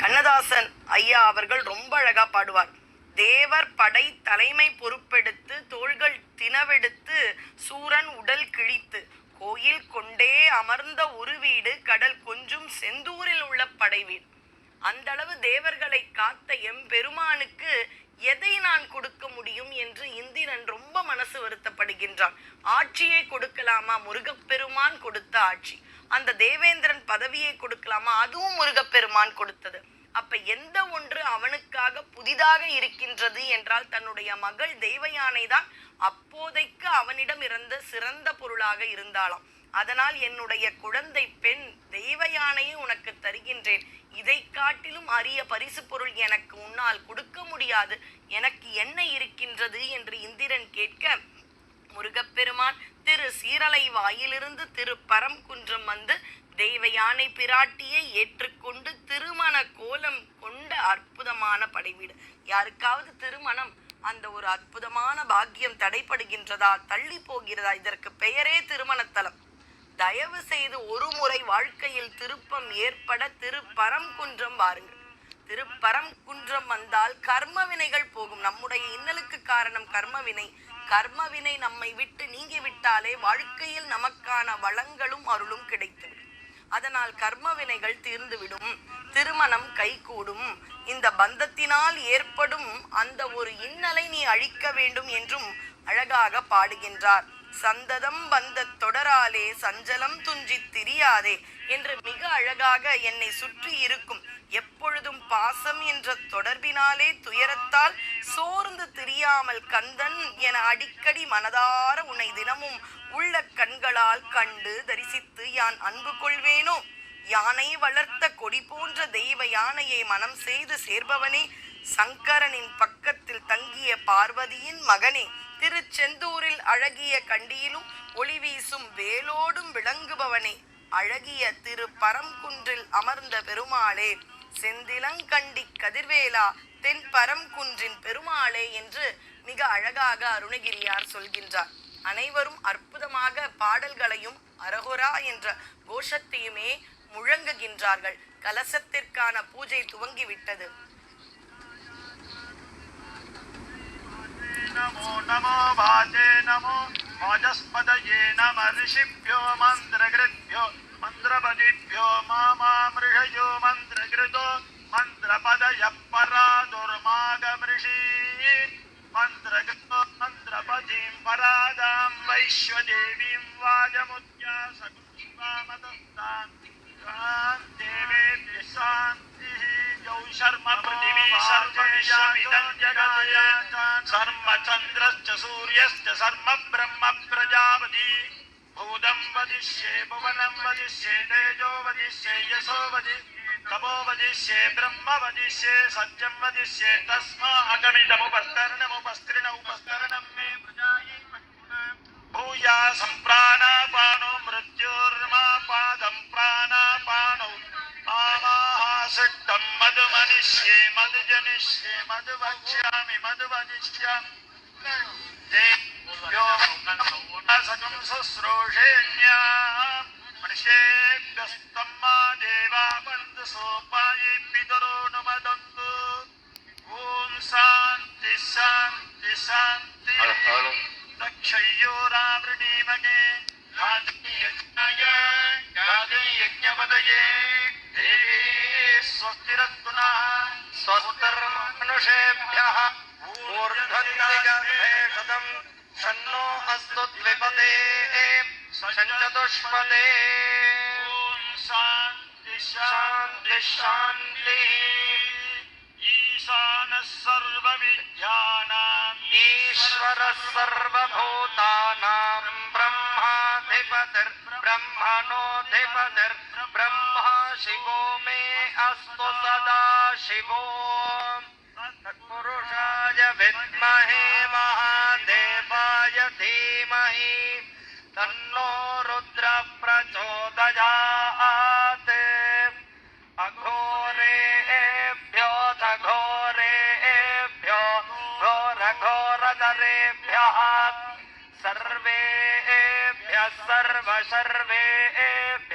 கண்ணதாசன் ஐயா அவர்கள் ரொம்ப அழகா பாடுவார். தேவர் படை தலைமை பொறுப்பெடுத்து தோள்கள் தினவெடுத்து சூரன் உடல் கிழித்து கோயில் கொண்டே அமர்ந்த ஒரு வீடு கடல் கொஞ்சும் செந்தூரில் உள்ள படை வீடு. அந்த அளவு தேவர்களை காத்த எம்பெருமானுக்கு எதை நான் கொடுக்க முடியும் என்று இந்திரன் ரொம்ப மனசு வருத்தப்படுகின்றான். ஆட்சியை கொடுக்கலாமா? முருகப்பெருமான் கொடுத்த ஆட்சி. அந்த தேவேந்திரன் பதவியை கொடுக்கலாமா? அதுவும் முருகப்பெருமான் கொடுத்தது. அப்ப எந்த ஒன்று அவனுக்காக புதிதாக இருக்கின்றது என்றால் தன்னுடைய மகள் தேவயானை தான் அப்போதைக்கு அவனிடம் இருந்த சிறந்த பொருளாக இருந்தாளாம். அதனால் என்னுடைய குழந்தை பெண் தேவயானையை உனக்கு தருகின்றேன், இதை காட்டிலும் அரிய பரிசு பொருள் எனக்கு உன்னால் கொடுக்க முடியாது, எனக்கு என்ன இருக்கின்றது என்று இந்திரன் கேட்க முருகப்பெருமான் திரு சீரலை வாயிலிருந்து திரு பரம்குன்றம் வந்து தேவயானை பிராட்டியை ஏற்றுக்கொண்டு திருமண கோலம் கொண்ட அற்புதமான படைவீடு. யாருக்காவது திருமணம் அந்த ஒரு அற்புதமான பாக்கியம் தடைப்படுகின்றதா, தள்ளி போகிறதா? இதற்கு பெயரே திருமணத்தலம். தயவு செய்து ஒரு முறை வாழ்க்கையில் திருப்பம் ஏற்பட திருப்பரம்குன்றம் வாருங்கள். திருப்பரம்குன்றம் வந்தால் கர்ம வினைகள் போகும். நம்முடைய இன்னலுக்கு காரணம் கர்மவினை. கர்மவினை நம்மை விட்டு நீங்கிவிட்டாலே வாழ்க்கையில் நமக்கான வளங்களும் அருளும் கிடைத்துவிடும். அதனால் கர்ம வினைகள் தீர்ந்துவிடும், திருமணம் கைகூடும். இந்த பந்தத்தினால் ஏற்படும் அந்த ஒரு இன்னலை நீ அழிக்க வேண்டும் என்றும் அழகாக பாடுகின்றார். சந்ததம் பந்த தொடராலே சஞ்சலம் துஞ்சி திரியாதே என்று மிக அழகாக என்னை சுற்றி இருக்கும் எப்பொழுதும் பாசம் என்ற தொடர்பினாலே துயரத்தால் சோர்ந்து திரியாமல் கந்தன் என அடிக்கடி மனதார உன்னை தினமும் உள்ள கண்களால் கண்டு தரிசித்து யான் அன்பு கொள்வேனோ. யானை வளர்த்த கொடி போன்ற தெய்வ யானையை மனம் செய்து சேர்பவனே, சங்கரனின் பக்கத்தில் தங்கிய பார்வதியின் மகனே, திருச்செந்தூரில் அழகிய கண்டியிலும் ஒளி வீசும் வேலோடும் விளங்குபவனே, அழகிய திரு பரம்குன்றில் அமர்ந்த பெருமாளே, செந்திலங்கண்டி கதிர்வேலா தென் பரம்குன்றின் பெருமாளே என்று மிக அழகாக அருணகிரியார் சொல்கின்றார். அனைவரும் அற்புதமாக பாடல்களையும் அரகுரா என்ற கோஷத்தையுமே முழங்குகின்றார்கள். கலசத்திற்கான பூஜை துவங்கிவிட்டது. नमो नमो वाजे नमो वाजस्पदये नमः ऋषिभ्यो मन्त्रकृभ्यो मन्त्रपदिभ्यो मामामृषयो मन्त्रकृतो मन्त्रपदयः परा दुर्मागमृषि मन्त्रकृतो मन्त्रपदिं परादां वैश्वदेवीं वाजमुद्या सकुष्पामदस्तां देवेभ्यः शान्तिः यौ शर्म पृथिवी सर्व विश्वमिदं जगत् सर्व चन्द्रश्च सूर्यश्च सर्व ब्रह्म प्रजापति भूतं वदिष्ये भुवनं वदिष्ये तेजो वदिष्ये यशो वदिष्ये तपो वदिष्ये ब्रह्म वदिष्ये सत्यं वदिष्ये तस्मा अगमिदमुपस्तरणमुपस्तृणमुपस्तरणं मे प्रजायै भूया सम्प्राणापानो मृत्युर्मा पादं प्राणापानौ आमाहासिद्धं मधुमनिष्ये मधुजनिष्ये मधुवक्ष्यामि मधुवदिष्यामि देव्यो सकं शुश्रूषेण्या मनुष्येभ्यस्तं मा देवा बन्धु सोपाये पितरो नुमदन्तु ॐ शान्ति शान्ति शान्ति दक्षयोरावृणीमगे गादीयज्ञाय गादीयज्ञपदये देवी स्वस्तिरस्तु नः स्वस्तिर्मनुषेभ्यः ऊर्ध्वन्दिगर्भे शतं शन्नो अस्तु द्विपदे शञ्चतुष्पदे ॐ शान्ति शान्ति शान्तिः ईशानः सर्वविद्यानाम् ईश्वरः सर्वभूतानां ब्रह्मणोऽधिपतिर्ब्रह्मा शिवो मे अस्तु सदा शिवो तत्पुरुषाय विद्महे महादेवाय धीमहि तन्नो रुद्रः प्रचोदयात् अघोरेभ्यो घोरेभ्यो घोरघोरधरेभ्यः सर्वेभ्यः सर्वेभ्यः